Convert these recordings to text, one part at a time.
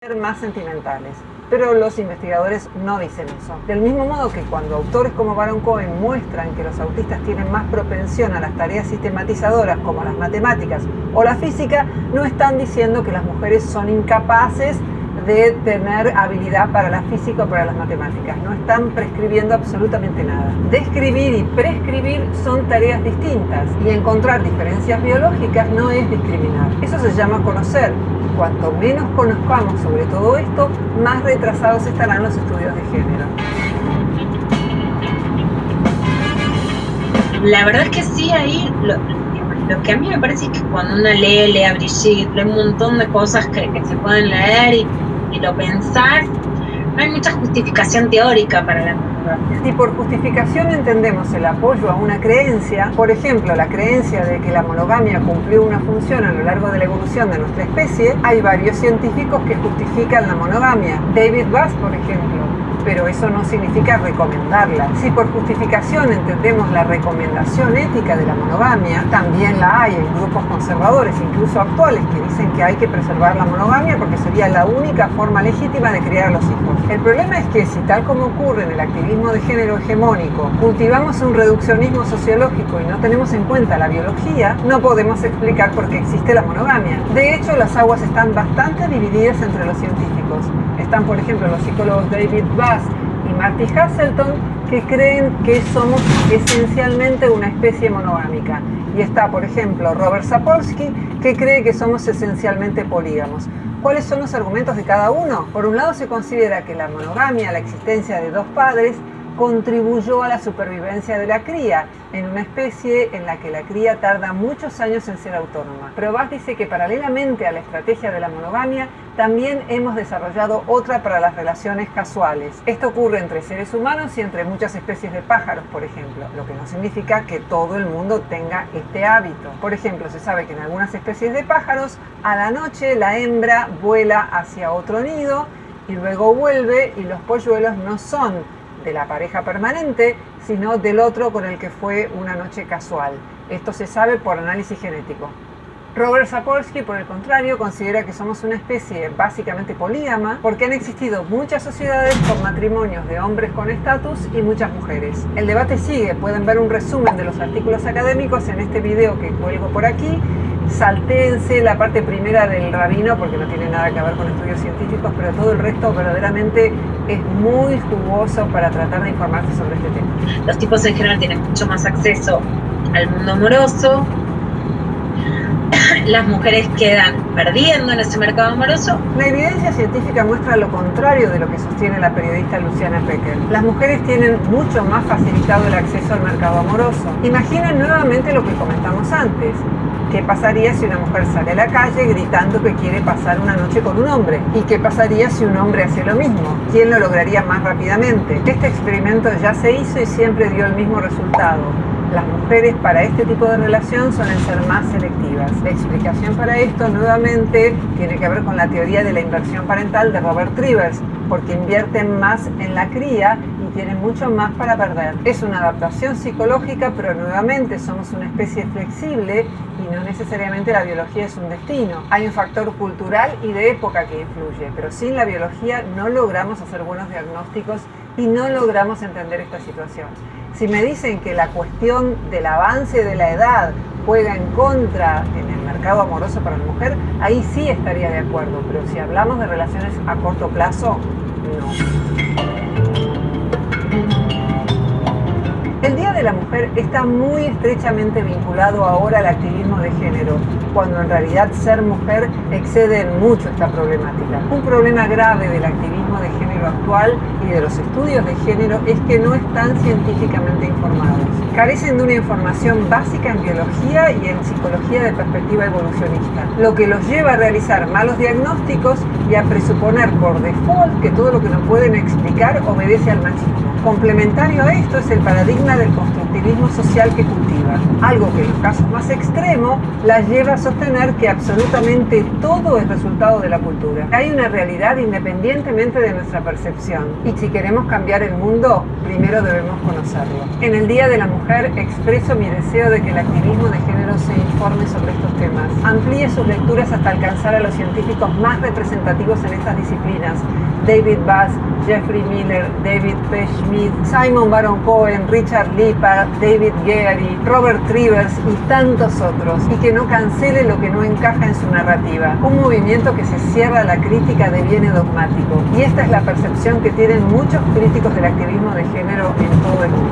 ser más sentimentales, pero los investigadores no dicen eso. Del mismo modo que cuando autores como Baron Cohen muestran que los autistas tienen más propensión a las tareas sistematizadoras como las matemáticas o la física, no están diciendo que las mujeres son incapaces de tener habilidad para la física o para las matemáticas. No están prescribiendo absolutamente nada. Describir y prescribir son tareas distintas y encontrar diferencias biológicas no es discriminar. Eso se llama conocer. Cuanto menos conozcamos sobre todo esto, más retrasados estarán los estudios de género. La verdad es que sí, ahí lo que a mí me parece es que cuando uno lee a Brigitte, lee un montón de cosas que se pueden leer y lo pensar, no hay mucha justificación teórica para la monogamia. Si por justificación entendemos el apoyo a una creencia, por ejemplo, la creencia de que la monogamia cumplió una función a lo largo de la evolución de nuestra especie, hay varios científicos que justifican la monogamia. David Buss, por ejemplo. Pero eso no significa recomendarla. Si por justificación entendemos la recomendación ética de la monogamia, también la hay en grupos conservadores, incluso actuales, que dicen que hay que preservar la monogamia porque sería la única forma legítima de criar a los hijos. El problema es que si, tal como ocurre en el activismo de género hegemónico, cultivamos un reduccionismo sociológico y no tenemos en cuenta la biología, no podemos explicar por qué existe la monogamia. De hecho, las aguas están bastante divididas entre los científicos. Están, por ejemplo, los psicólogos David Buss y Marty Haselton, que creen que somos esencialmente una especie monogámica. Y está, por ejemplo, Robert Sapolsky, que cree que somos esencialmente polígamos. ¿Cuáles son los argumentos de cada uno? Por un lado, se considera que la monogamia, la existencia de dos padres, contribuyó a la supervivencia de la cría en una especie en la que la cría tarda muchos años en ser autónoma. Pero Buss dice que paralelamente a la estrategia de la monogamia, también hemos desarrollado otra para las relaciones casuales. Esto ocurre entre seres humanos y entre muchas especies de pájaros, por ejemplo, lo que no significa que todo el mundo tenga este hábito. Por ejemplo, se sabe que en algunas especies de pájaros, a la noche la hembra vuela hacia otro nido y luego vuelve, y los polluelos no son de la pareja permanente, sino del otro con el que fue una noche casual. Esto se sabe por análisis genético. Robert Sapolsky, por el contrario, considera que somos una especie básicamente polígama porque han existido muchas sociedades con matrimonios de hombres con estatus y muchas mujeres. El debate sigue, pueden ver un resumen de los artículos académicos en este video que cuelgo por aquí. Saltéense la parte primera del rabino porque no tiene nada que ver con estudios científicos, pero todo el resto verdaderamente es muy jugoso para tratar de informarse sobre este tema. Los tipos en general tienen mucho más acceso al mundo amoroso. Las mujeres quedan perdiendo en ese mercado amoroso. La evidencia científica muestra lo contrario de lo que sostiene la periodista Luciana Pecker. Las mujeres tienen mucho más facilitado el acceso al mercado amoroso. Imaginen nuevamente lo que comentamos antes. ¿Qué pasaría si una mujer sale a la calle gritando que quiere pasar una noche con un hombre? ¿Y qué pasaría si un hombre hace lo mismo? ¿Quién lo lograría más rápidamente? Este experimento ya se hizo y siempre dio el mismo resultado. Las mujeres para este tipo de relación suelen ser más selectivas. La explicación para esto nuevamente tiene que ver con la teoría de la inversión parental de Robert Trivers, porque invierten más en la cría y tienen mucho más para perder. Es una adaptación psicológica, pero nuevamente somos una especie flexible y no necesariamente la biología es un destino. Hay un factor cultural y de época que influye, pero sin la biología no logramos hacer buenos diagnósticos y no logramos entender esta situación. Si me dicen que la cuestión del avance de la edad juega en contra en el mercado amoroso para la mujer, ahí sí estaría de acuerdo, pero si hablamos de relaciones a corto plazo, no. El Día de la Mujer está muy estrechamente vinculado ahora al activismo de género, cuando en realidad ser mujer excede en mucho esta problemática. Un problema grave del activismo de género actual y de los estudios de género es que no están científicamente informados. Carecen de una información básica en biología y en psicología de perspectiva evolucionista, lo que los lleva a realizar malos diagnósticos y a presuponer por default que todo lo que no pueden explicar obedece al machismo. Complementario a esto es el paradigma del constructivismo social que cultiva. narrativa, algo que en los casos más extremos las lleva a sostener que absolutamente todo es resultado de la cultura. Hay una realidad independientemente de nuestra percepción, y si queremos cambiar el mundo, primero debemos conocerlo. En el Día de la Mujer expreso mi deseo de que el activismo de género se informe sobre estos temas, amplíe sus lecturas hasta alcanzar a los científicos más representativos en estas disciplinas: David Bass, Jeffrey Miller, David P. Schmidt, Simon Baron Cohen, Richard Lipa, David Geary, Robert Trivers y tantos otros, y que no cancele lo que no encaja en su narrativa. Un movimiento que se cierra a la crítica deviene dogmático, y esta es la percepción que tienen muchos críticos del activismo de género en todo el mundo.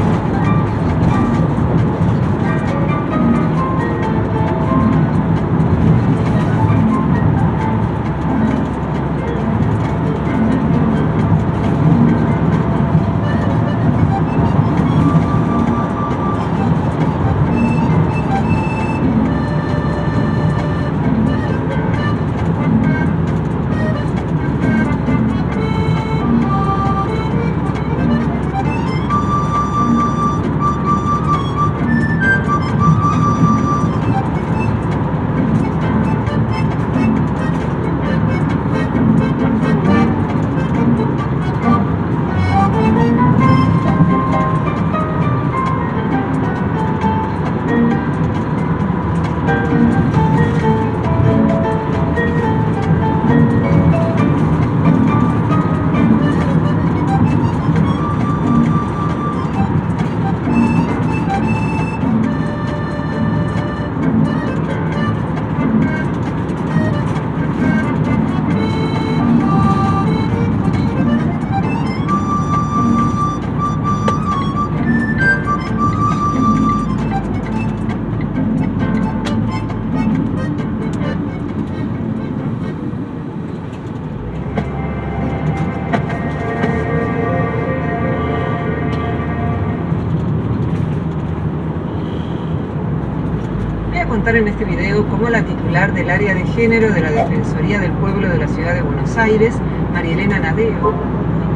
Contar en este video cómo la titular del área de género de la Defensoría del Pueblo de la Ciudad de Buenos Aires, María Elena Nadeo,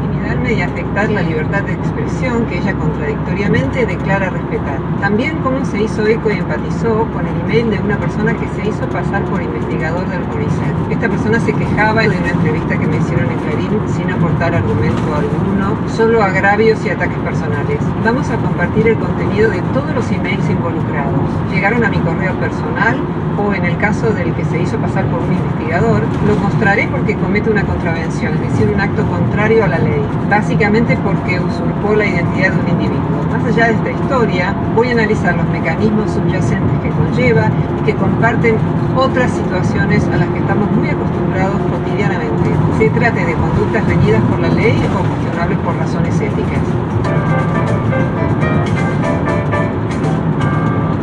intimidarme y afectar la libertad de expresión que ella contradictoriamente declara respetar. También cómo se hizo eco y empatizó con el email de una persona que se hizo pasar por investigador del CONICET. Esta persona se quejaba de una entrevista que me hicieron en Clarín sin aportar argumento alguno, solo agravios y ataques personales. Vamos a compartir el contenido de todos los emails involucrados. Llegaron a mi correo personal, o en el caso del que se hizo pasar por un investigador, lo mostraré porque comete una contravención, es decir, un acto contrario a la ley, básicamente porque usurpó la identidad de un individuo. Más allá de esta historia, voy a analizar los mecanismos subyacentes que conlleva y que comparten otras situaciones a las que estamos muy acostumbrados cotidianamente, se trate de conductas reñidas por la ley o cuestionables por razones éticas.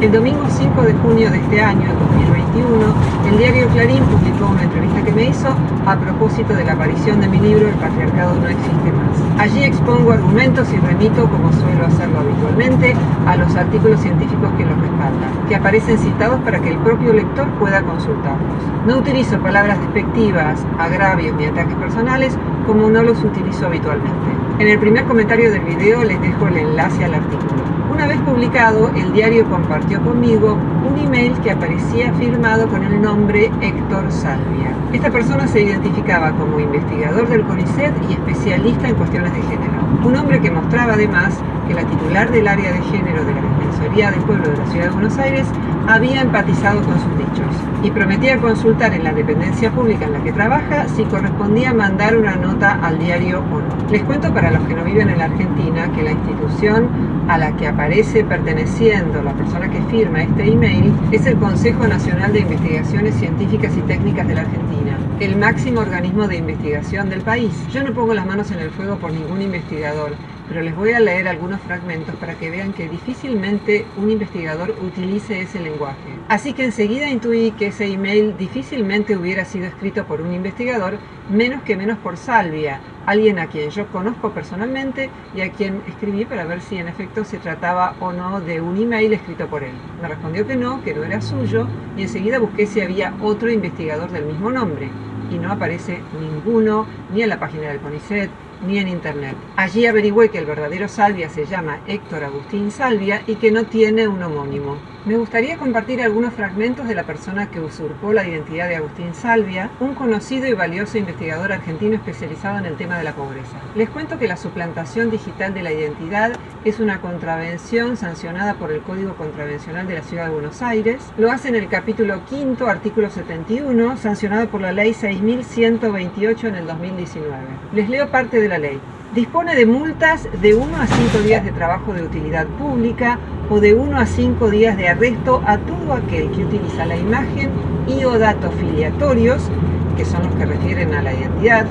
El domingo 5 de junio de este año, 2021, el diario Clarín publicó una entrevista que me hizo a propósito de la aparición de mi libro El patriarcado no existe más. Allí expongo argumentos y remito, como suelo hacerlo habitualmente, a los artículos científicos que los respaldan, que aparecen citados para que el propio lector pueda consultarlos. No utilizo palabras despectivas, agravios ni ataques personales, como no los utilizo habitualmente. En el primer comentario del video les dejo el enlace al artículo. Una vez publicado, el diario compartió conmigo un email que aparecía firmado con el nombre Héctor Salvia. Esta persona se identificaba como investigador del CONICET y especialista en cuestiones de género. Un hombre que mostraba además que la titular del área de género de la Defensoría del Pueblo de la Ciudad de Buenos Aires había empatizado con sus dichos y prometía consultar en la dependencia pública en la que trabaja si correspondía mandar una nota al diario o no. Les cuento, para los que no viven en la Argentina, que la institución a la que aparece perteneciendo la persona que firma este email es el Consejo Nacional de Investigaciones Científicas y Técnicas de la Argentina, el máximo organismo de investigación del país. Yo no pongo las manos en el fuego por ningún investigador, pero les voy a leer algunos fragmentos para que vean que difícilmente un investigador utilice ese lenguaje. Así que enseguida intuí que ese email difícilmente hubiera sido escrito por un investigador, menos por Salvia, alguien a quien yo conozco personalmente y a quien escribí para ver si en efecto se trataba o no de un email escrito por él. Me respondió que no era suyo, y enseguida busqué si había otro investigador del mismo nombre. Y no aparece ninguno, ni en la página del CONICET, ni en internet. Allí averigüé que el verdadero Salvia se llama Héctor Agustín Salvia y que no tiene un homónimo. Me gustaría compartir algunos fragmentos de la persona que usurpó la identidad de Agustín Salvia, un conocido y valioso investigador argentino especializado en el tema de la pobreza. Les cuento que la suplantación digital de la identidad es una contravención sancionada por el Código Contravencional de la Ciudad de Buenos Aires. Lo hace en el capítulo 5, artículo 71, sancionado por la Ley 6.128 en el 2019. Les leo parte de la ley. Dispone de multas de 1 a 5 días de trabajo de utilidad pública o de 1 a 5 días de arresto a todo aquel que utiliza la imagen y o datos filiatorios, que son los que refieren a la identidad,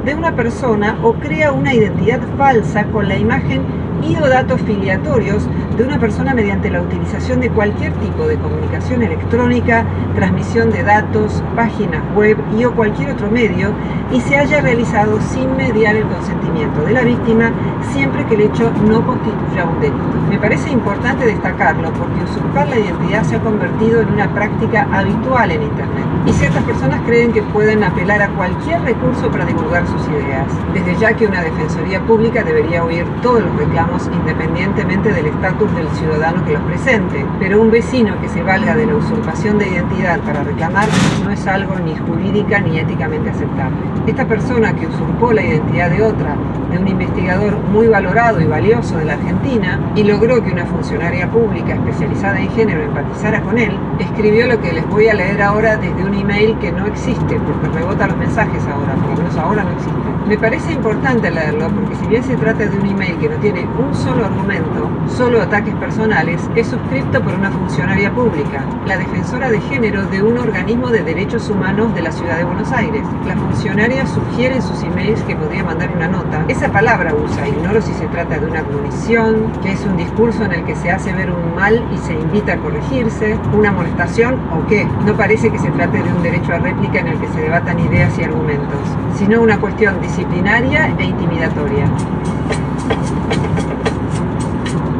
de una persona o crea una identidad falsa con la imagen y o datos filiatorios de una persona mediante la utilización de cualquier tipo de comunicación electrónica, transmisión de datos, páginas web y o cualquier otro medio, y se haya realizado sin mediar el consentimiento de la víctima, siempre que el hecho no constituya un delito. Me parece importante destacarlo porque usurpar la identidad se ha convertido en una práctica habitual en Internet, y ciertas personas creen que pueden apelar a cualquier recurso para divulgar sus ideas. Desde ya que una defensoría pública debería oír todos los reclamos independientemente del estatus del ciudadano que los presente, pero un vecino que se valga de la usurpación de identidad para reclamar no es algo ni jurídica ni éticamente aceptable. Esta persona que usurpó la identidad de otra, de un investigador muy valorado y valioso de la Argentina, y logró que una funcionaria pública especializada en género empatizara con él, escribió lo que les voy a leer ahora desde un email que no existe, porque rebota los mensajes ahora, por lo menos ahora no existe. Me parece importante leerlo porque si bien se trata de un email que no tiene un solo argumento, solo ataques personales, es suscrito por una funcionaria pública, la defensora de género de un organismo de derechos humanos de la Ciudad de Buenos Aires. La funcionaria sugiere en sus emails que podría mandar una nota. Esa palabra usa, ignoro si se trata de una admonición, que es un discurso en el que se hace ver un mal y se invita a corregirse, una amonestación o qué. No parece que se trate de un derecho a réplica en el que se debatan ideas y argumentos, sino una cuestión disciplinaria e intimidatoria.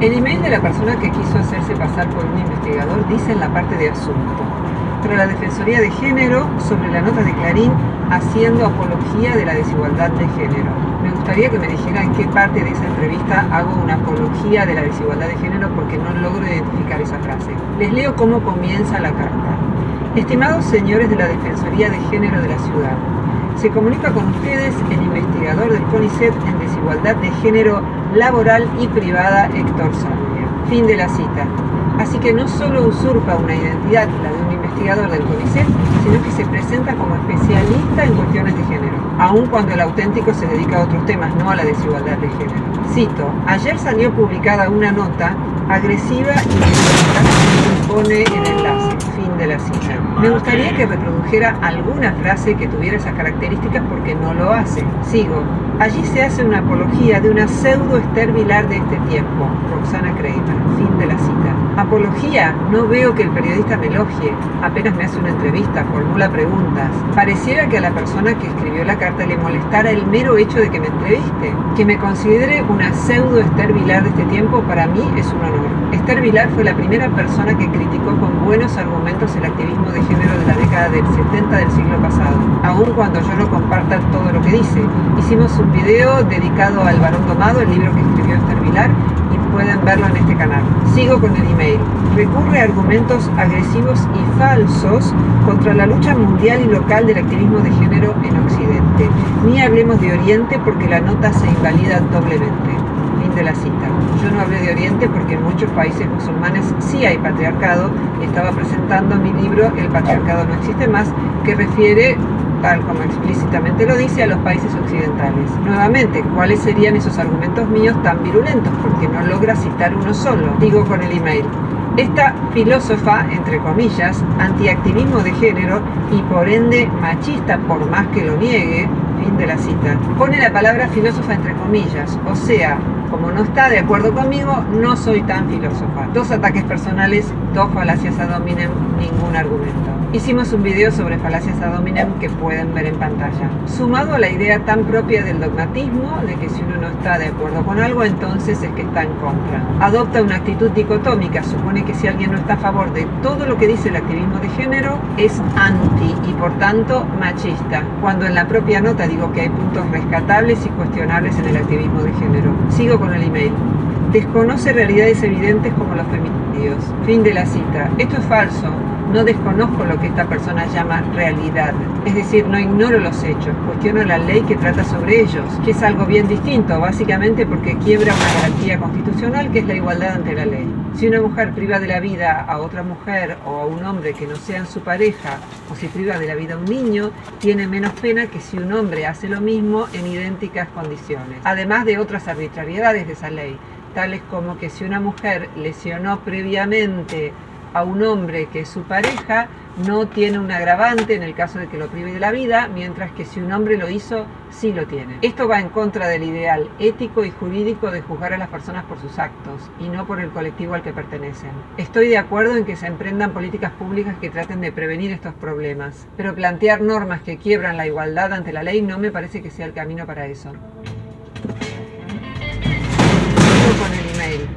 El email de la persona que quiso hacerse pasar por un investigador dice en la parte de asunto: pero la Defensoría de Género sobre la nota de Clarín haciendo apología de la desigualdad de género. Me gustaría que me dijera en qué parte de esa entrevista hago una apología de la desigualdad de género porque no logro identificar esa frase. Les leo cómo comienza la carta. Estimados señores de la Defensoría de Género de la Ciudad, se comunica con ustedes el investigador del CONICET en desigualdad de género laboral y privada, Héctor Salvia. Fin de la cita. Así que no solo usurpa una identidad, la de un investigador del CONICET, sino que se presenta como especialista en cuestiones de género, aun cuando el auténtico se dedica a otros temas, no a la desigualdad de género. Cito: ayer salió publicada una nota agresiva y violenta que pone el enlace. Fin de la cita. Me gustaría que reprodujera alguna frase que tuviera esas características porque no lo hace. Sigo. Allí se hace una apología de una pseudo Esther Vilar de este tiempo, Roxana Kramer. Fin de la cita. Apología, no veo que el periodista me elogie, apenas me hace una entrevista, formula preguntas. Pareciera que a la persona que escribió la carta le molestara el mero hecho de que me entreviste. Que me considere una pseudo Esther Vilar de este tiempo para mí es un honor. Esther Vilar fue la primera persona que criticó con buenos argumentos el activismo de género de la década del 70 del siglo pasado. Aun cuando yo no comparta todo lo que dice, hicimos un video dedicado al varón domado, el libro que escribió Esther Vilar, y pueden verlo en este canal. Sigo con el email. Recurre a argumentos agresivos y falsos contra la lucha mundial y local del activismo de género en Occidente. Ni hablemos de Oriente porque la nota se invalida doblemente. Fin de la cita. Yo no hablé de Oriente porque en muchos países musulmanes sí hay patriarcado y estaba presentando mi libro El patriarcado no existe más, que refiere, tal como explícitamente lo dice, a los países occidentales. Nuevamente, ¿cuáles serían esos argumentos míos tan virulentos? Porque no logra citar uno solo. Digo con el email. Esta filósofa, entre comillas, antiactivismo de género y por ende machista por más que lo niegue, fin de la cita, pone la palabra filósofa entre comillas, o sea, como no está de acuerdo conmigo, no soy tan filósofa. 2 ataques personales, 2 falacias ad hominem, ningún argumento. Hicimos un video sobre falacias ad hominem que pueden ver en pantalla. Sumado a la idea tan propia del dogmatismo, de que si uno no está de acuerdo con algo, entonces es que está en contra. Adopta una actitud dicotómica, supone que si alguien no está a favor de todo lo que dice el activismo de género, es anti y por tanto machista, cuando en la propia nota digo que hay puntos rescatables y cuestionables en el activismo de género. Sigo con el email. Desconoce realidades evidentes como los feminicidios. Fin de la cita. Esto es falso. No desconozco lo que esta persona llama realidad. Es decir, no ignoro los hechos, cuestiono la ley que trata sobre ellos, que es algo bien distinto, básicamente porque quiebra una garantía constitucional que es la igualdad ante la ley. Si una mujer priva de la vida a otra mujer o a un hombre que no sean su pareja, o si priva de la vida a un niño, tiene menos pena que si un hombre hace lo mismo en idénticas condiciones. Además de otras arbitrariedades de esa ley, tales como que si una mujer lesionó previamente a un hombre que es su pareja, no tiene un agravante en el caso de que lo prive de la vida, mientras que si un hombre lo hizo, sí lo tiene. Esto va en contra del ideal ético y jurídico de juzgar a las personas por sus actos y no por el colectivo al que pertenecen. Estoy de acuerdo en que se emprendan políticas públicas que traten de prevenir estos problemas, pero plantear normas que quiebran la igualdad ante la ley no me parece que sea el camino para eso. Con el email.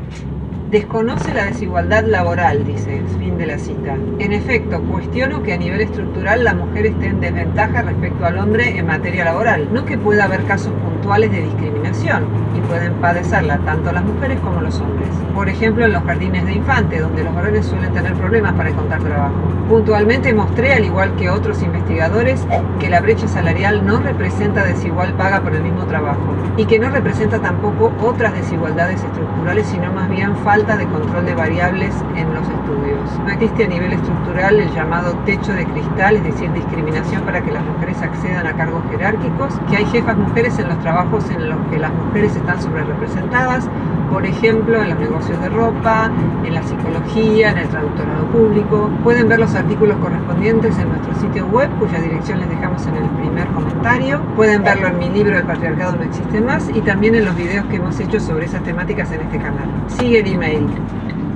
Desconoce la desigualdad laboral, dice, fin de la cita. En efecto, cuestiono que a nivel estructural la mujer esté en desventaja respecto al hombre en materia laboral. No que pueda haber casos puntuales de discriminación y pueden padecerla tanto las mujeres como los hombres. Por ejemplo, en los jardines de infante, donde los varones suelen tener problemas para encontrar trabajo. Puntualmente mostré, al igual que otros investigadores, que la brecha salarial no representa desigual paga por el mismo trabajo y que no representa tampoco otras desigualdades estructurales, sino más bien falta de control de variables en los estudios. No existe a nivel estructural el llamado techo de cristal, es decir, discriminación para que las mujeres accedan a cargos jerárquicos, que hay jefas mujeres en los trabajos en los que las mujeres están sobrerepresentadas, por ejemplo, en los negocios de ropa, en la psicología, en el traductorado público. Pueden ver los artículos correspondientes en nuestro sitio web, cuya dirección les dejamos en el primer comentario. Pueden verlo en mi libro El patriarcado no existe más y también en los videos que hemos hecho sobre esas temáticas en este canal. Sigue el email.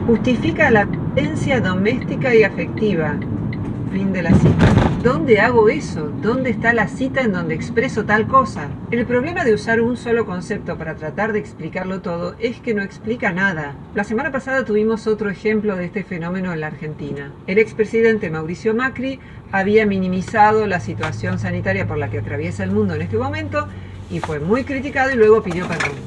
Justifica la violencia doméstica y afectiva. Fin de la cita. ¿Dónde hago eso? ¿Dónde está la cita en donde expreso tal cosa? El problema de usar un solo concepto para tratar de explicarlo todo es que no explica nada. La semana pasada tuvimos otro ejemplo de este fenómeno en la Argentina. El expresidente Mauricio Macri había minimizado la situación sanitaria por la que atraviesa el mundo en este momento y fue muy criticado y luego pidió perdón.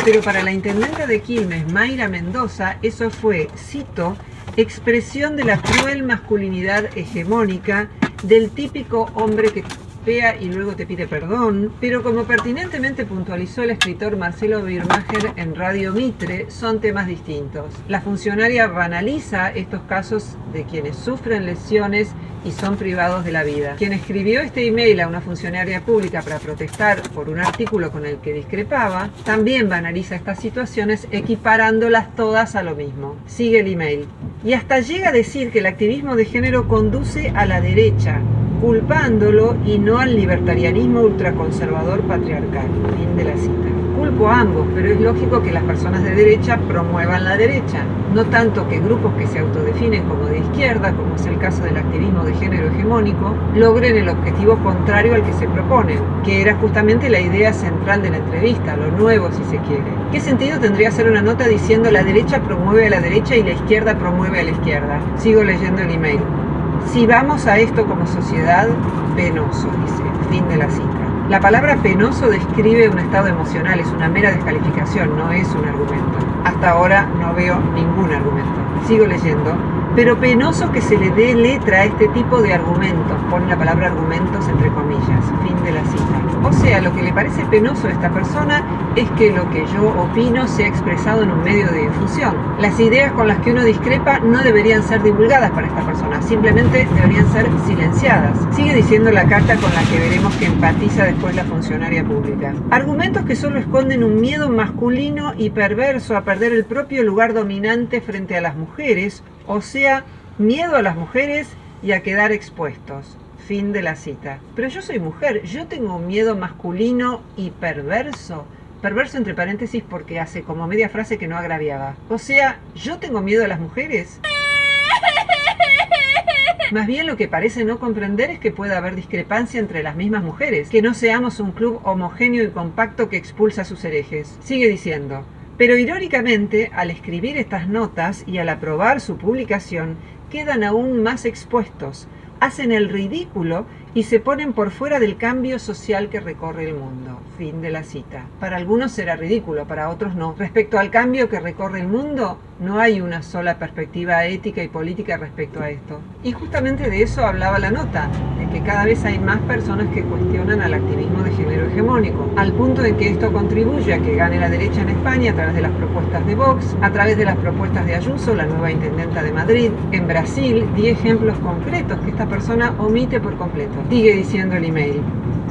Pero para la intendenta de Quilmes, Mayra Mendoza, eso fue, cito, expresión de la cruel masculinidad hegemónica del típico hombre que golpea y luego te pide perdón, pero como pertinentemente puntualizó el escritor Marcelo Birmacher en Radio Mitre, son temas distintos. La funcionaria banaliza estos casos de quienes sufren lesiones y son privados de la vida. Quien escribió este email a una funcionaria pública para protestar por un artículo con el que discrepaba, también banaliza estas situaciones equiparándolas todas a lo mismo. Sigue el email. Y hasta llega a decir que el activismo de género conduce a la derecha, culpándolo y no al libertarianismo ultraconservador patriarcal. Fin de la cita. Culpo a ambos, pero es lógico que las personas de derecha promuevan la derecha, no tanto que grupos que se autodefinen como de izquierda, como es el caso del activismo de género hegemónico, logren el objetivo contrario al que se proponen, que era justamente la idea central de la entrevista, lo nuevo si se quiere. ¿Qué sentido tendría hacer una nota diciendo la derecha promueve a la derecha y la izquierda promueve a la izquierda? Sigo leyendo el email. Si vamos a esto como sociedad, penoso, dice, fin de la cita. La palabra penoso describe un estado emocional, es una mera descalificación, no es un argumento. Hasta ahora no veo ningún argumento. Sigo leyendo. Pero penoso que se le dé letra a este tipo de argumentos, pone la palabra argumentos entre comillas, fin de la cita. O sea, lo que le parece penoso a esta persona es que lo que yo opino sea expresado en un medio de difusión. Las ideas con las que uno discrepa no deberían ser divulgadas para esta persona, simplemente deberían ser silenciadas. Sigue diciendo la carta con la que veremos que empatiza después la funcionaria pública. Argumentos que solo esconden un miedo masculino y perverso a perder el propio lugar dominante frente a las mujeres, o sea, miedo a las mujeres y a quedar expuestos. Fin de la cita. Pero yo soy mujer, yo tengo un miedo masculino y perverso. Perverso entre paréntesis porque hace como media frase que no agraviaba. O sea, ¿yo tengo miedo a las mujeres? Más bien lo que parece no comprender es que pueda haber discrepancia entre las mismas mujeres, que no seamos un club homogéneo y compacto que expulsa a sus herejes. Sigue diciendo: pero irónicamente, al escribir estas notas y al aprobar su publicación, quedan aún más expuestos, hacen el ridículo y se ponen por fuera del cambio social que recorre el mundo. Fin de la cita. Para algunos será ridículo, para otros no. Respecto al cambio que recorre el mundo, no hay una sola perspectiva ética y política respecto a esto. Y justamente de eso hablaba la nota, de que cada vez hay más personas que cuestionan al activismo de género hegemónico, al punto de que esto contribuye a que gane la derecha en España a través de las propuestas de Vox, a través de las propuestas de Ayuso, la nueva intendenta de Madrid. En Brasil, di ejemplos concretos que esta persona omite por completo. Sigue diciendo el email: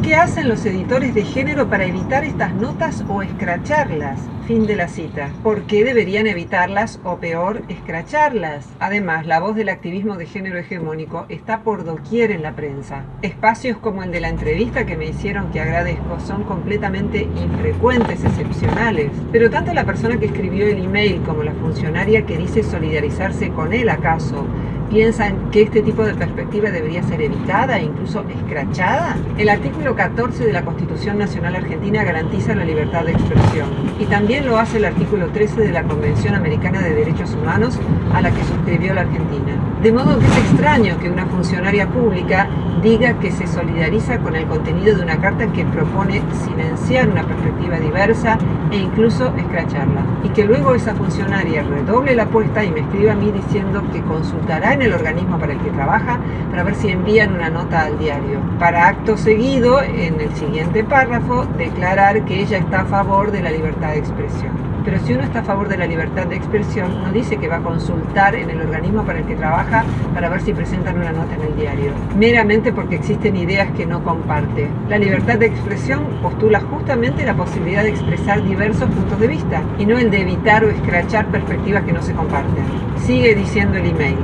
¿qué hacen los editores de género para evitar estas notas o escracharlas? Fin de la cita. ¿Por qué deberían evitarlas o peor, escracharlas? Además, la voz del activismo de género hegemónico está por doquier en la prensa. Espacios como el de la entrevista que me hicieron, que agradezco, son completamente infrecuentes, excepcionales. Pero tanto la persona que escribió el email como la funcionaria que dice solidarizarse con él, ¿acaso piensan que este tipo de perspectiva debería ser evitada e incluso escrachada? El artículo 14 de la Constitución Nacional Argentina garantiza la libertad de expresión, y también lo hace el artículo 13 de la Convención Americana de Derechos Humanos, a la que suscribió la Argentina. De modo que es extraño que una funcionaria pública diga que se solidariza con el contenido de una carta que propone silenciar una perspectiva diversa e incluso escracharla, y que luego esa funcionaria redoble la apuesta y me escriba a mí diciendo que consultará en el organismo para el que trabaja para ver si envían una nota al diario, para acto seguido, en el siguiente párrafo, declarar que ella está a favor de la libertad de expresión. Pero si uno está a favor de la libertad de expresión, no dice que va a consultar en el organismo para el que trabaja para ver si presentan una nota en el diario, meramente porque existen ideas que no comparte. La libertad de expresión postula justamente la posibilidad de expresar diversos puntos de vista, y no el de evitar o escrachar perspectivas que no se comparten. Sigue diciendo el email: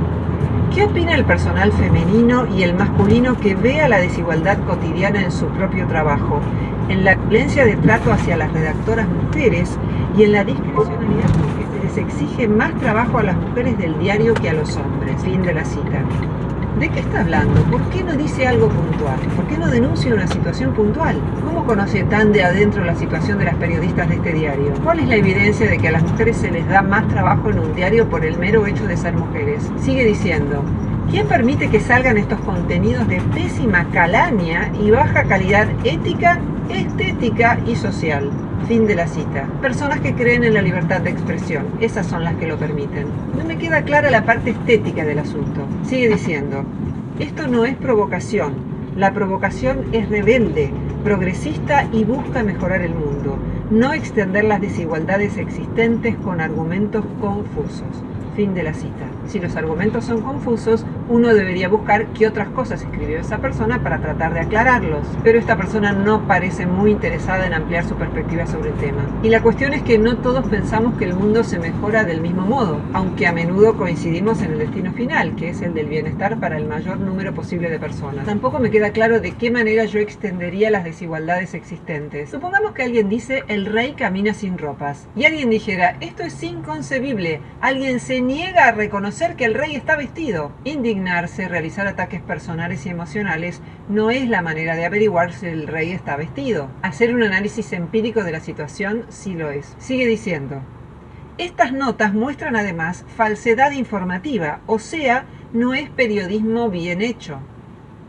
¿qué opina el personal femenino y el masculino que vea la desigualdad cotidiana en su propio trabajo, en la violencia de trato hacia las redactoras mujeres y en la discrecionalidad con que se les exige más trabajo a las mujeres del diario que a los hombres? Fin de la cita. ¿De qué está hablando? ¿Por qué no dice algo puntual? ¿Por qué no denuncia una situación puntual? ¿Cómo conoce tan de adentro la situación de las periodistas de este diario? ¿Cuál es la evidencia de que a las mujeres se les da más trabajo en un diario por el mero hecho de ser mujeres? Sigue diciendo: ¿quién permite que salgan estos contenidos de pésima calaña y baja calidad ética, estética y social? Fin de la cita. Personas que creen en la libertad de expresión, esas son las que lo permiten. No me queda clara la parte estética del asunto. Sigue diciendo: esto no es provocación. La provocación es rebelde, progresista y busca mejorar el mundo, no extender las desigualdades existentes con argumentos confusos. Fin de la cita. Si los argumentos son confusos, uno debería buscar qué otras cosas escribió esa persona para tratar de aclararlos. Pero esta persona no parece muy interesada en ampliar su perspectiva sobre el tema. Y la cuestión es que no todos pensamos que el mundo se mejora del mismo modo, aunque a menudo coincidimos en el destino final, que es el del bienestar para el mayor número posible de personas. Tampoco me queda claro de qué manera yo extendería las desigualdades existentes. Supongamos que alguien dice: el rey camina sin ropas, y alguien dijera: esto es inconcebible, alguien se niega a reconocer que el rey está vestido. Indignarse, realizar ataques personales y emocionales no es la manera de averiguar si el rey está vestido. Hacer un análisis empírico de la situación sí lo es. Sigue diciendo: estas notas muestran además falsedad informativa, o sea, no es periodismo bien hecho.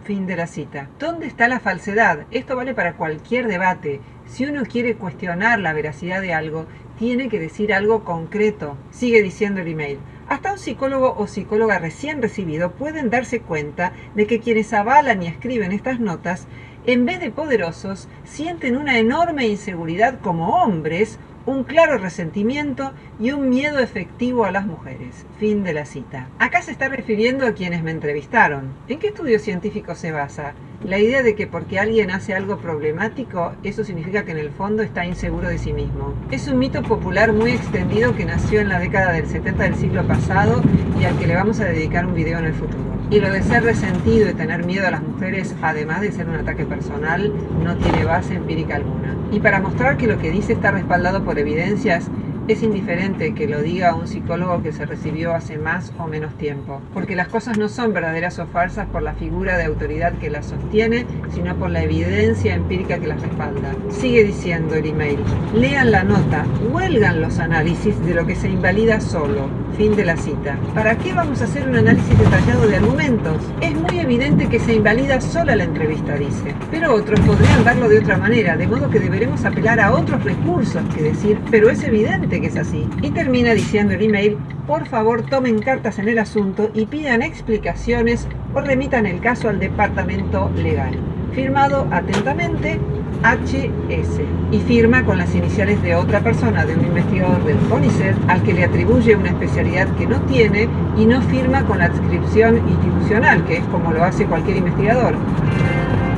Fin de la cita. ¿Dónde está la falsedad? Esto vale para cualquier debate. Si uno quiere cuestionar la veracidad de algo, tiene que decir algo concreto. Sigue diciendo el email: hasta un psicólogo o psicóloga recién recibido pueden darse cuenta de que quienes avalan y escriben estas notas, en vez de poderosos, sienten una enorme inseguridad como hombres, un claro resentimiento y un miedo efectivo a las mujeres. Fin de la cita. Acá se está refiriendo a quienes me entrevistaron. ¿En qué estudio científico se basa? La idea de que porque alguien hace algo problemático, eso significa que en el fondo está inseguro de sí mismo. Es un mito popular muy extendido que nació en la década del 70 del siglo pasado y al que le vamos a dedicar un video en el futuro. Y lo de ser resentido y tener miedo a las mujeres, además de ser un ataque personal, no tiene base empírica alguna. Y para mostrar que lo que dice está respaldado por evidencias, Es indiferente que lo diga un psicólogo que se recibió hace más o menos tiempo, porque las cosas no son verdaderas o falsas por la figura de autoridad que las sostiene, sino por la evidencia empírica que las respalda. Sigue diciendo el email: lean la nota, huelgan los análisis de lo que se invalida solo. Fin de la cita. ¿Para qué vamos a hacer un análisis detallado de argumentos? Es muy evidente que se invalida sola la entrevista, dice. Pero otros podrían verlo de otra manera, de modo que deberemos apelar a otros recursos que decir, pero es evidente que es así. Y termina diciendo el email: por favor tomen cartas en el asunto y pidan explicaciones o remitan el caso al departamento legal. Firmado atentamente, HS, y firma con las iniciales de otra persona, de un investigador del CONICET, al que le atribuye una especialidad que no tiene, y no firma con la adscripción institucional, que es como lo hace cualquier investigador.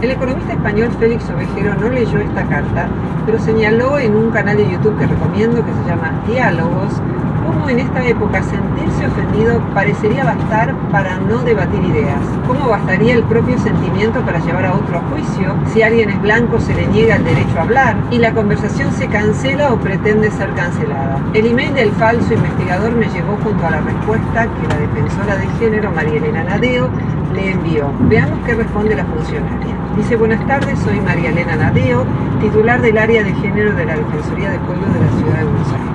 El economista español Félix Ovejero no leyó esta carta, pero señaló en un canal de YouTube que recomiendo, que se llama Diálogos, cómo en esta época sentirse ofendido parecería bastar para no debatir ideas. Cómo bastaría el propio sentimiento para llevar a otro a juicio. Si alguien es blanco se le niega el derecho a hablar y la conversación se cancela o pretende ser cancelada. El email del falso investigador me llegó junto a la respuesta que la defensora de género María Elena Nadeo le envió. Veamos qué responde la funcionaria. Dice: buenas tardes, soy María Elena Nadeo, titular del área de género de la Defensoría del Pueblo de la Ciudad de Buenos Aires.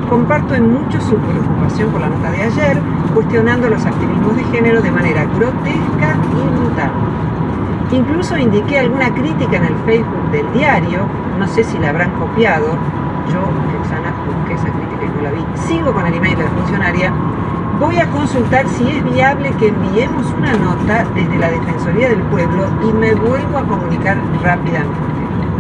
Comparto en mucho su preocupación por la nota de ayer, cuestionando los activismos de género de manera grotesca y brutal. Incluso indiqué alguna crítica en el Facebook del diario, no sé si la habrán copiado, yo, Roxana, busqué esa crítica y no la vi. Sigo con el email de la funcionaria. Voy a consultar si es viable que enviemos una nota desde la Defensoría del Pueblo y me vuelvo a comunicar rápidamente.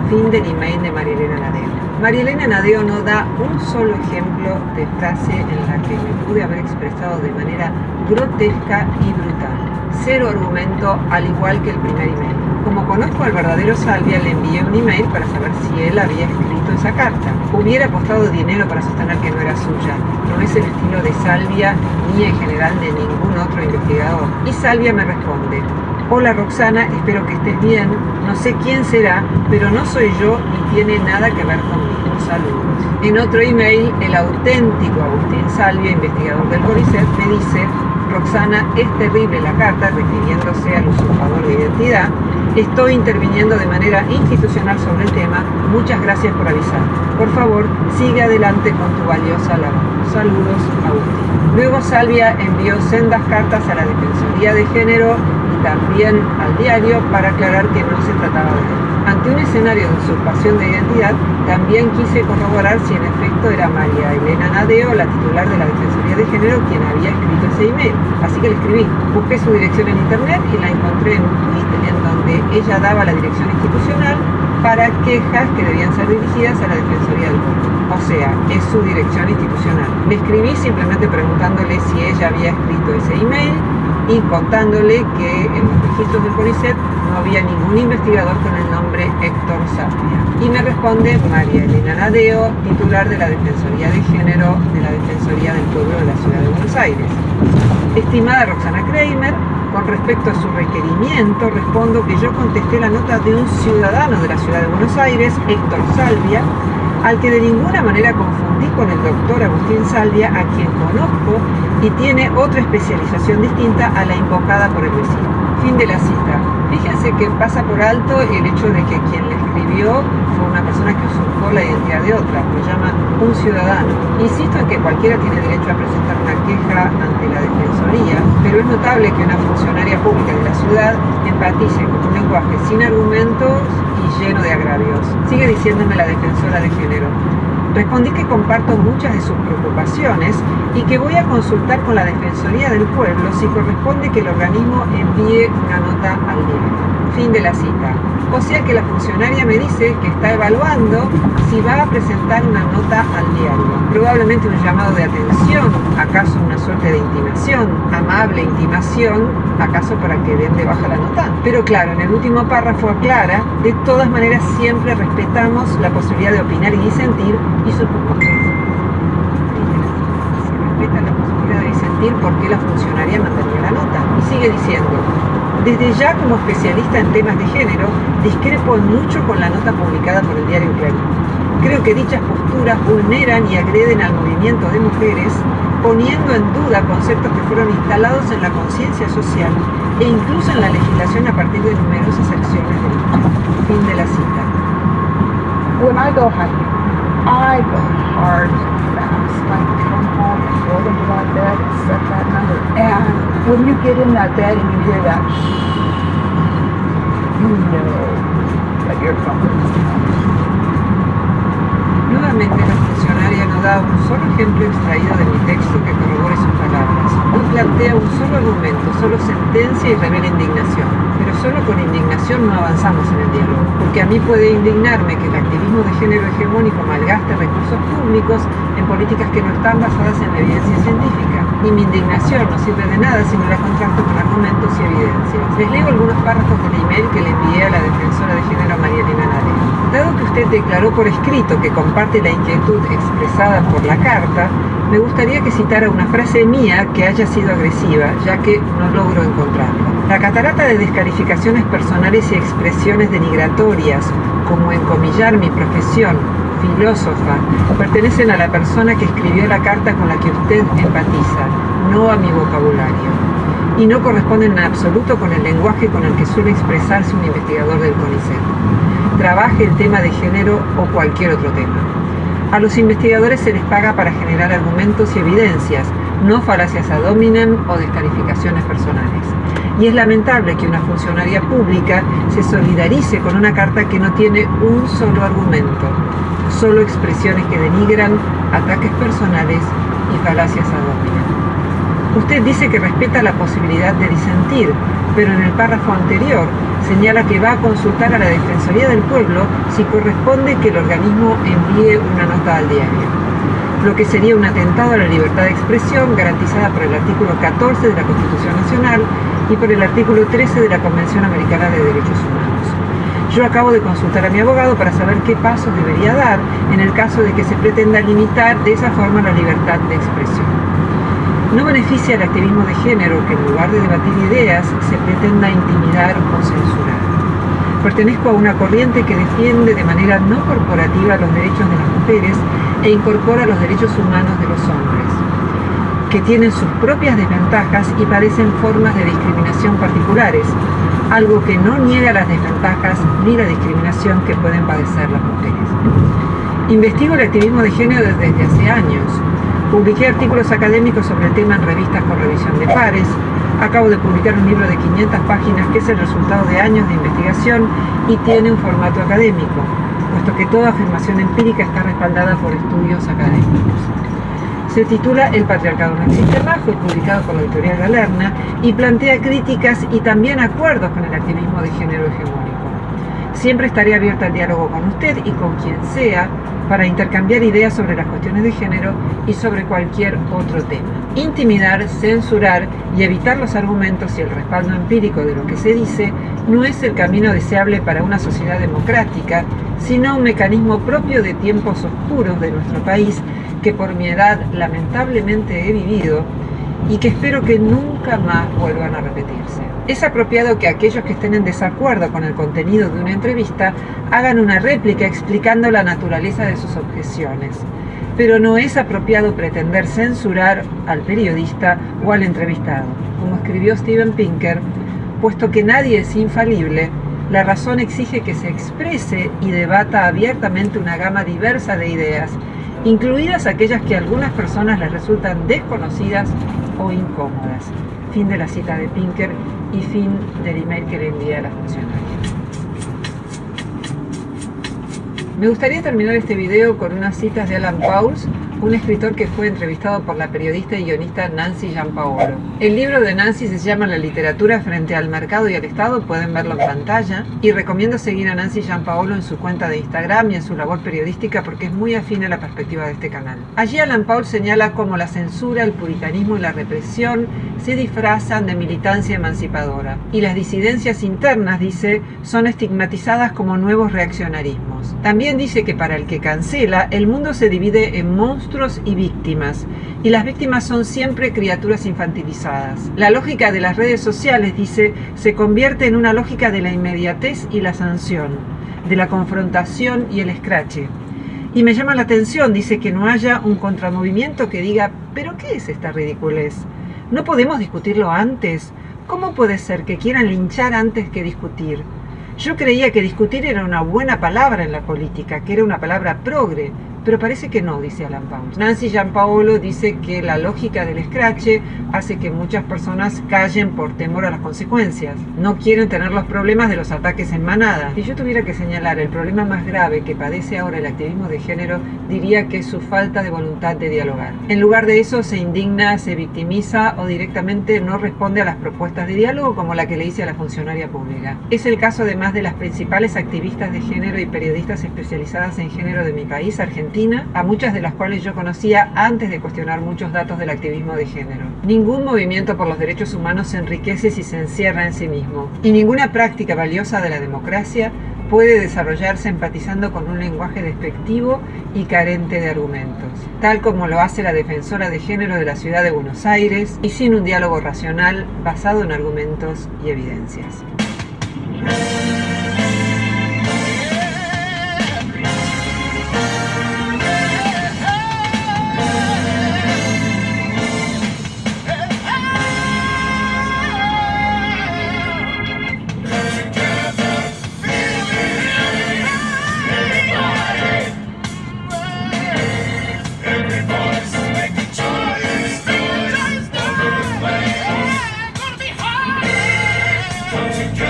Fin del email de María Elena Nadeo. María Elena Nadeo no da un solo ejemplo de frase en la que me pude haber expresado de manera grotesca y brutal. Cero argumento, al igual que el primer email. Como conozco al verdadero Salvia, le envié un email para saber si él había escrito esa carta. Hubiera apostado dinero para sostener que no era suya. No es el estilo de Salvia ni en general de ningún otro investigador. Y Salvia me responde: hola Roxana, espero que estés bien. No sé quién será, pero no soy yo ni tiene nada que ver conmigo. Saludos. En otro email, el auténtico Agustín Salvia, investigador del CONICET, me dice: Roxana, es terrible la carta, refiriéndose al usurpador de identidad. Estoy interviniendo de manera institucional sobre el tema. Muchas gracias por avisar. Por favor, sigue adelante con tu valiosa labor. Saludos, Agustín. Luego Salvia envió sendas cartas a la Defensoría de Género y también al diario para aclarar que no se trataba de él. Ante un escenario de usurpación de identidad, también quise corroborar si en efecto era María Elena Nadeo, la titular de la Defensoría de Género, quien había escrito ese email. Así que le escribí. Busqué su dirección en internet y la encontré en un tweet en donde ella daba la dirección institucional para quejas que debían ser dirigidas a la Defensoría del Pueblo. O sea, es su dirección institucional. Le escribí simplemente preguntándole si ella había escrito ese email y contándole que en los registros del CONICET no había ningún investigador con el nombre Héctor Salvia. Y me responde María Elena Nadeo, titular de la Defensoría de Género de la Defensoría del Pueblo de la Ciudad de Buenos Aires. Estimada Roxana Kramer, con respecto a su requerimiento, respondo que yo contesté la nota de un ciudadano de la Ciudad de Buenos Aires, Héctor Salvia, al que de ninguna manera confundí con el doctor Agustín Salvia, a quien conozco y tiene otra especialización distinta a la invocada por el vecino. Fin de la cita. Fíjense que pasa por alto el hecho de que quien le escribió fue una persona que usurpó la identidad de otra, lo llama un ciudadano. Insisto en que cualquiera tiene derecho a presentar una queja ante la Defensoría, pero es notable que una funcionaria pública de la ciudad empatice con un lenguaje sin argumentos y lleno de agravios. Sigue diciéndome la defensora de género. Respondí que comparto muchas de sus preocupaciones y que voy a consultar con la Defensoría del Pueblo si corresponde que el organismo envíe una nota al diario. Fin de la cita. O sea que la funcionaria me dice que está evaluando si va a presentar una nota al diario. Probablemente un llamado de atención, acaso una suerte de intimación, amable intimación, acaso para que den de baja la nota. Pero claro, en el último párrafo aclara: de todas maneras siempre respetamos la posibilidad de opinar y disentir y supongo que se respeta la posibilidad de disentir porque la funcionaria mandaría la nota. Y sigue diciendo: desde ya como especialista en temas de género, discrepo mucho con la nota publicada por el diario Clarín. Creo que dichas posturas vulneran y agreden al movimiento de mujeres, poniendo en duda conceptos que fueron instalados en la conciencia social e incluso en la legislación a partir de numerosas acciones de lucha. Fin de la cita. When I go hiking, I go hard and fast. Like come home and roll into my bed and set that number. And when you get in that bed and you hear that you know that you're coming. Nuevamente la funcionaria no da un solo ejemplo extraído de mi texto que corrobore sus palabras. No plantea un solo argumento, solo sentencia y revela indignación. Pero solo con indignación no avanzamos en el diálogo, porque a mí puede indignarme que el activismo de género hegemónico malgaste recursos públicos en políticas que no están basadas en la evidencia científica. Y mi indignación no sirve de nada si no la contrasto con argumentos y evidencias. Les leo algunos párrafos del email que le envié a la defensora de género María Elena Narea. Dado que usted declaró por escrito que comparte la inquietud expresada por la carta, me gustaría que citara una frase mía que haya sido agresiva, ya que no logro encontrarla. La catarata de descalificaciones personales y expresiones denigratorias, como encomillar mi profesión, filósofa, pertenecen a la persona que escribió la carta con la que usted empatiza, no a mi vocabulario, y no corresponden en absoluto con el lenguaje con el que suele expresarse un investigador del CONICET. Trabaje el tema de género o cualquier otro tema. A los investigadores se les paga para generar argumentos y evidencias, no falacias ad hominem o descalificaciones personales. Y es lamentable que una funcionaria pública se solidarice con una carta que no tiene un solo argumento, solo expresiones que denigran, ataques personales y falacias ad hominem. Usted dice que respeta la posibilidad de disentir, pero en el párrafo anterior señala que va a consultar a la Defensoría del Pueblo si corresponde que el organismo envíe una nota al diario, lo que sería un atentado a la libertad de expresión garantizada por el artículo 14 de la Constitución Nacional y por el artículo 13 de la Convención Americana de Derechos Humanos. Yo acabo de consultar a mi abogado para saber qué pasos debería dar en el caso de que se pretenda limitar de esa forma la libertad de expresión. No beneficia al activismo de género que en lugar de debatir ideas se pretenda intimidar o censurar. Pertenezco a una corriente que defiende de manera no corporativa los derechos de las mujeres e incorpora los derechos humanos de los hombres, que tienen sus propias desventajas y padecen formas de discriminación particulares, algo que no niega las desventajas ni la discriminación que pueden padecer las mujeres. Investigo el activismo de género desde hace años. Publiqué artículos académicos sobre el tema en revistas con revisión de pares. Acabo de publicar un libro de 500 páginas que es el resultado de años de investigación y tiene un formato académico, puesto que toda afirmación empírica está respaldada por estudios académicos. Se titula El patriarcado no existe más, fue publicado por la editorial Galerna y plantea críticas y también acuerdos con el activismo de género hegemónico. Siempre estaré abierta al diálogo con usted y con quien sea para intercambiar ideas sobre las cuestiones de género y sobre cualquier otro tema. Intimidar, censurar y evitar los argumentos y el respaldo empírico de lo que se dice no es el camino deseable para una sociedad democrática, sino un mecanismo propio de tiempos oscuros de nuestro país que por mi edad lamentablemente he vivido y que espero que nunca más vuelvan a repetirse. Es apropiado que aquellos que estén en desacuerdo con el contenido de una entrevista hagan una réplica explicando la naturaleza de sus objeciones, pero no es apropiado pretender censurar al periodista o al entrevistado. Como escribió Steven Pinker, puesto que nadie es infalible, la razón exige que se exprese y debata abiertamente una gama diversa de ideas, incluidas aquellas que a algunas personas les resultan desconocidas o incómodas. Fin de la cita de Pinker y fin del email que le envié a la funcionaria. Me gustaría terminar este video con unas citas de Alan Pauls, un escritor que fue entrevistado por la periodista y guionista Nancy Giampaolo. El libro de Nancy se llama La literatura frente al mercado y al Estado, pueden verlo en pantalla, y recomiendo seguir a Nancy Giampaolo en su cuenta de Instagram y en su labor periodística porque es muy afín a la perspectiva de este canal. Allí Alan Pauls señala cómo la censura, el puritanismo y la represión se disfrazan de militancia emancipadora, y las disidencias internas, dice, son estigmatizadas como nuevos reaccionarismos. También dice que para el que cancela, el mundo se divide en monstruos y víctimas, y las víctimas son siempre criaturas infantilizadas. La lógica de las redes sociales, dice, se convierte en una lógica de la inmediatez y la sanción, de la confrontación y el escrache. Y me llama la atención, dice, que no haya un contramovimiento que diga, ¿pero qué es esta ridiculez? ¿No podemos discutirlo antes? ¿Cómo puede ser que quieran linchar antes que discutir? Yo creía que discutir era una buena palabra en la política, que era una palabra progre, pero parece que no, dice Alan Pauls. Nancy Giampaolo dice que la lógica del escrache hace que muchas personas callen por temor a las consecuencias. No quieren tener los problemas de los ataques en manada. Si yo tuviera que señalar el problema más grave que padece ahora el activismo de género, diría que es su falta de voluntad de dialogar. En lugar de eso, se indigna, se victimiza o directamente no responde a las propuestas de diálogo como la que le hice a la funcionaria pública. Es el caso además de las principales activistas de género y periodistas especializadas en género de mi país, Argentina, a muchas de las cuales yo conocía antes de cuestionar muchos datos del activismo de género. Ningún movimiento por los derechos humanos se enriquece si se encierra en sí mismo, y ninguna práctica valiosa de la democracia puede desarrollarse empatizando con un lenguaje despectivo y carente de argumentos, tal como lo hace la defensora de género de la ciudad de Buenos Aires, y sin un diálogo racional basado en argumentos y evidencias. Come together.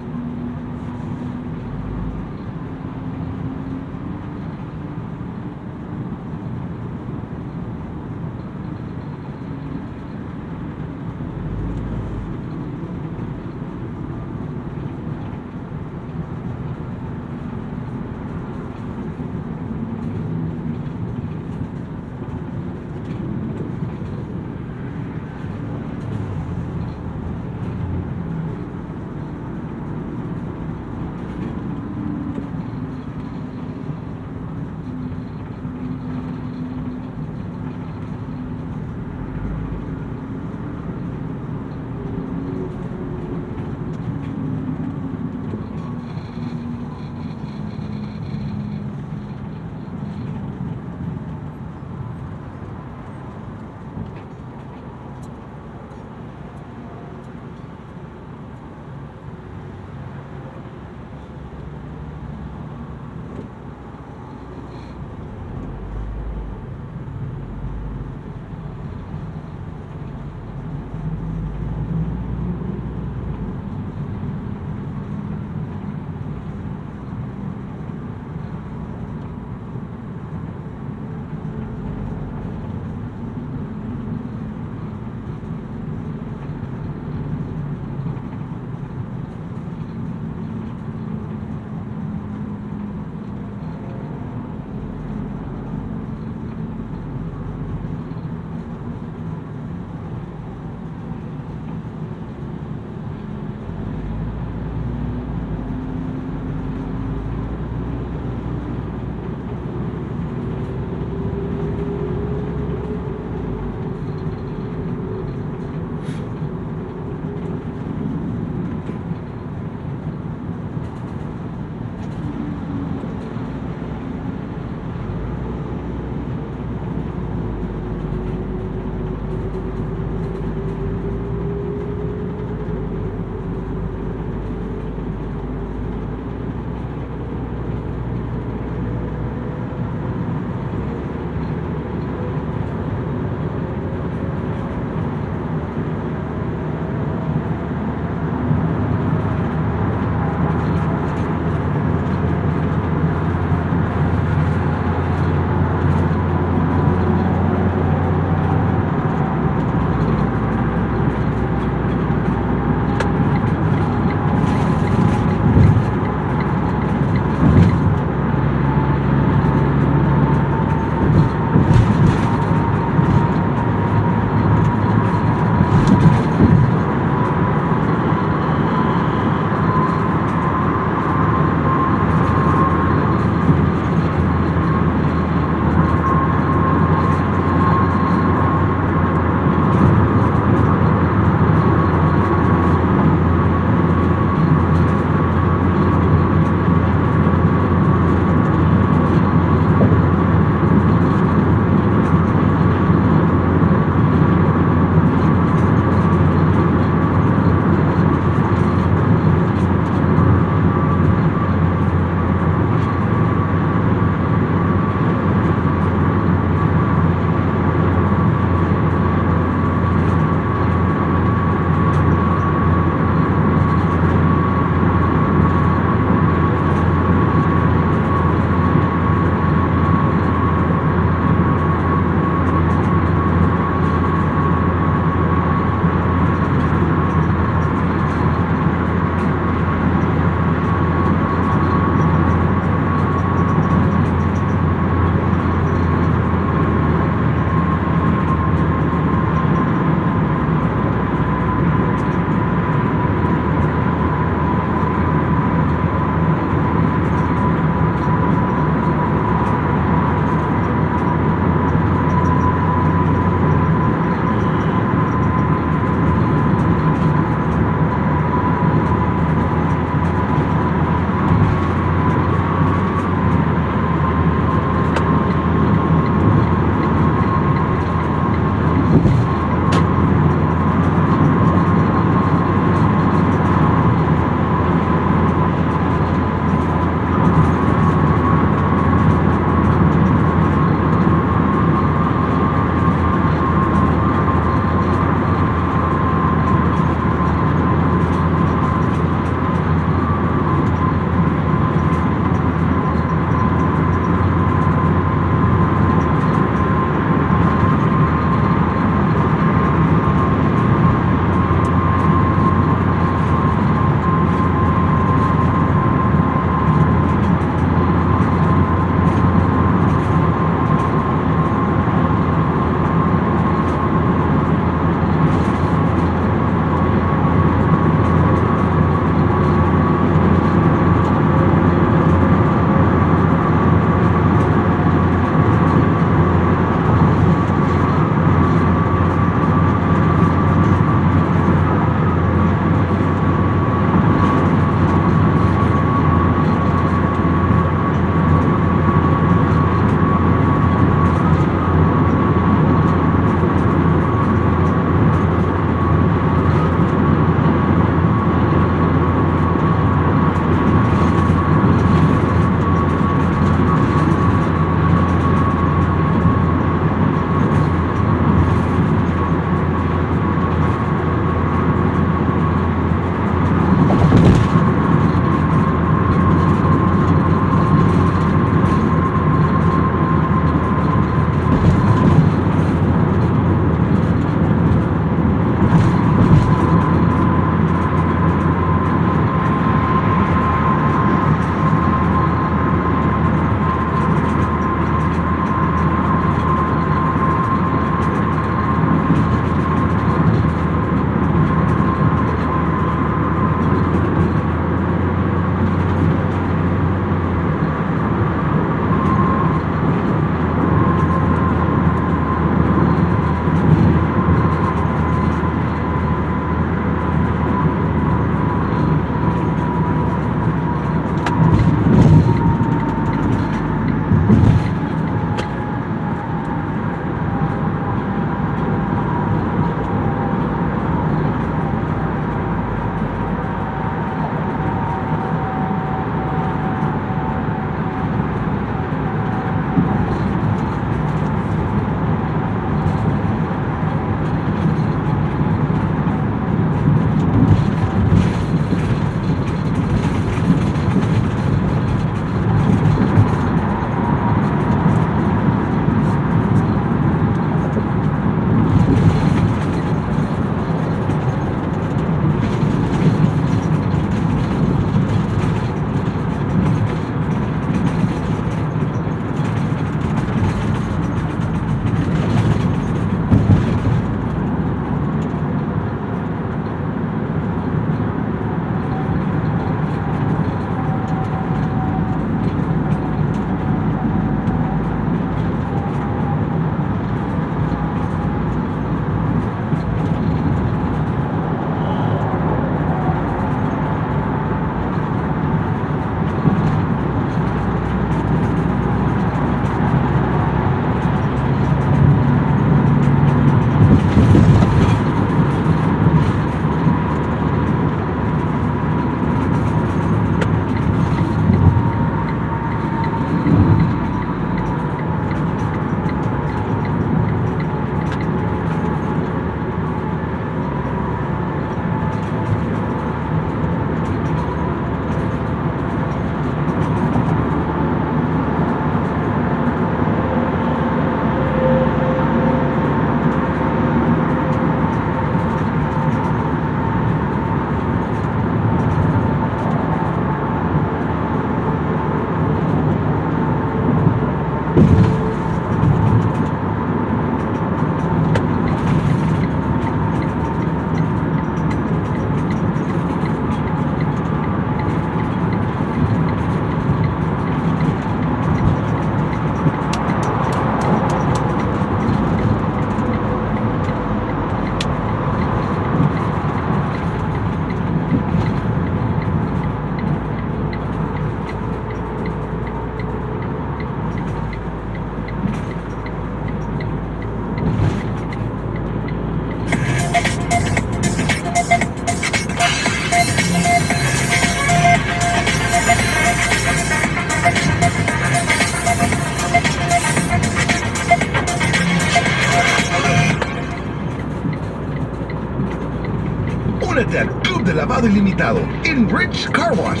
lavado ilimitado en Rich Car Wash.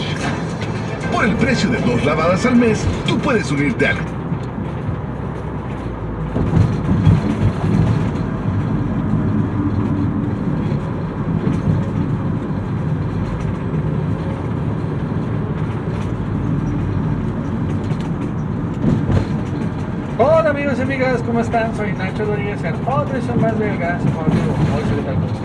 Por el precio de 2 lavadas al mes, tú puedes unirte al Hola amigos y amigas, ¿cómo están? Soy Nacho Rodríguez en otra edición más del Gran Informativo. Hoy se le